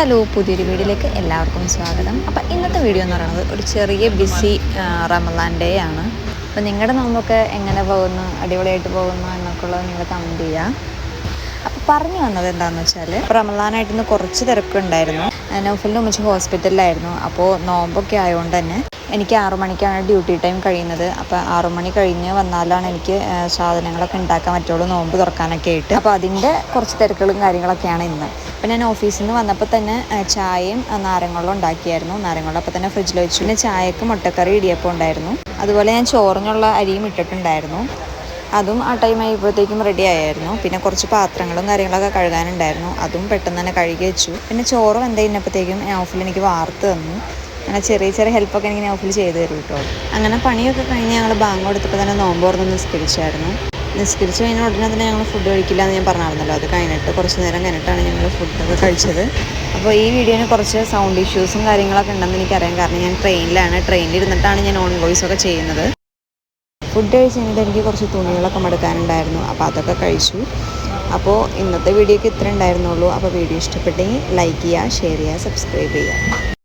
Hello, പുതിയൊരു വീഡിയോയിലേക്ക് എല്ലാവർക്കും സ്വാഗതം. അപ്പോൾ ഇന്നത്തെ വീഡിയോ എന്ന് പറയുന്നത് ഒരു ചെറിയ ബിസി റമളാൻ ഡേ ആണ്. അപ്പോൾ നിങ്ങളുടെ നോമ്പൊക്കെ എങ്ങനെ പോകുന്നു, അടിപൊളിയായിട്ട് പോകുന്നു എന്നൊക്കെ ഉള്ളത് നിങ്ങൾ കമൻറ്റ് ചെയ്യുക. അപ്പോൾ പറഞ്ഞു വന്നത് എന്താണെന്ന് വെച്ചാൽ, റമളാനായിട്ട് ഇന്ന് കുറച്ച് തിരക്കുണ്ടായിരുന്നു. നൗഫലിൻ്റെ ഉമ്മച്ചി ഹോസ്പിറ്റലിലായിരുന്നു. അപ്പോൾ നോമ്പൊക്കെ ആയതുകൊണ്ട് തന്നെ എനിക്ക് 6 മണിക്കാണ് ഡ്യൂട്ടി ടൈം കഴിയുന്നത്. അപ്പോൾ 6 മണി കഴിഞ്ഞ് വന്നാലാണ് എനിക്ക് സാധനങ്ങളൊക്കെ ഉണ്ടാക്കാൻ പറ്റുള്ളൂ, നോമ്പ് തുറക്കാനൊക്കെ ആയിട്ട്. അപ്പോൾ അതിൻ്റെ കുറച്ച് തിരക്കുകളും കാര്യങ്ങളൊക്കെയാണ് ഇന്ന്. അപ്പോൾ ഞാൻ ഓഫീസിൽ നിന്ന് വന്നപ്പോൾ തന്നെ ചായയും നാരങ്ങവെള്ളം ഉണ്ടാക്കിയായിരുന്നു. നാരങ്ങവെള്ളം അപ്പോൾ തന്നെ ഫ്രിഡ്ജിൽ വെച്ചു. പിന്നെ ചായക്ക് മുട്ടക്കറി ഇടിയപ്പം ഉണ്ടായിരുന്നു. അതുപോലെ ഞാൻ ചോറിനുള്ള അരിയും ഇട്ടിട്ടുണ്ടായിരുന്നു. അതും ആ ടൈം ആയപ്പോഴത്തേക്കും റെഡി ആയായിരുന്നു. പിന്നെ കുറച്ച് പാത്രങ്ങളും കാര്യങ്ങളൊക്കെ കഴുകാനുണ്ടായിരുന്നു. അതും പെട്ടെന്ന് തന്നെ കഴുകി വെച്ചു. പിന്നെ ചോറ് വെന്ത് കഴിഞ്ഞപ്പോഴത്തേക്കും നൗഫൽ എനിക്ക് വാർത്ത് തന്നു. അങ്ങനെ ചെറിയ ചെറിയ ഹെൽപ്പൊക്കെ എനിക്ക് നൗഫൽ ചെയ്ത് തരും കേട്ടോ. അങ്ങനെ പണിയൊക്കെ കഴിഞ്ഞ് ഞങ്ങൾ ബാങ്ക് കൊടുത്തപ്പോൾ തന്നെ നോമ്പ് തുറന്ന് നിസ്കരിച്ചായിരുന്നു. നിസ്കരിച്ച് കഴിഞ്ഞ ഉടനെ തന്നെ ഞങ്ങൾ ഫുഡ് കഴിക്കില്ല എന്ന് ഞാൻ പറഞ്ഞായിരുന്നല്ലോ. അത് കഴിഞ്ഞിട്ട് കുറച്ച് നേരം കഴിഞ്ഞിട്ടാണ് ഞങ്ങൾ ഫുഡൊക്കെ കഴിച്ചത്. അപ്പോൾ ഈ വീഡിയോന് കുറച്ച് സൗണ്ട് ഇഷ്യൂസും കാര്യങ്ങളൊക്കെ ഉണ്ടെന്ന് എനിക്കറിയാം. കാരണം ഞാൻ ട്രെയിനിലിരുന്നിട്ടാണ് ഞാൻ ഓൺ വോയിസ് ഒക്കെ ചെയ്യുന്നത്. ഫുഡ് കഴിച്ച് കഴിഞ്ഞിട്ട് എനിക്ക് കുറച്ച് തുണികളൊക്കെ മടുക്കാനുണ്ടായിരുന്നു. അപ്പോൾ അതൊക്കെ കഴിച്ചു. അപ്പോൾ ഇന്നത്തെ വീഡിയോക്ക് ഇത്ര ഉണ്ടായിരുന്നുള്ളൂ. അപ്പോൾ വീഡിയോ ഇഷ്ടപ്പെട്ടെങ്കിൽ ലൈക്ക് ചെയ്യുക, ഷെയർ ചെയ്യുക, സബ്സ്ക്രൈബ് ചെയ്യുക.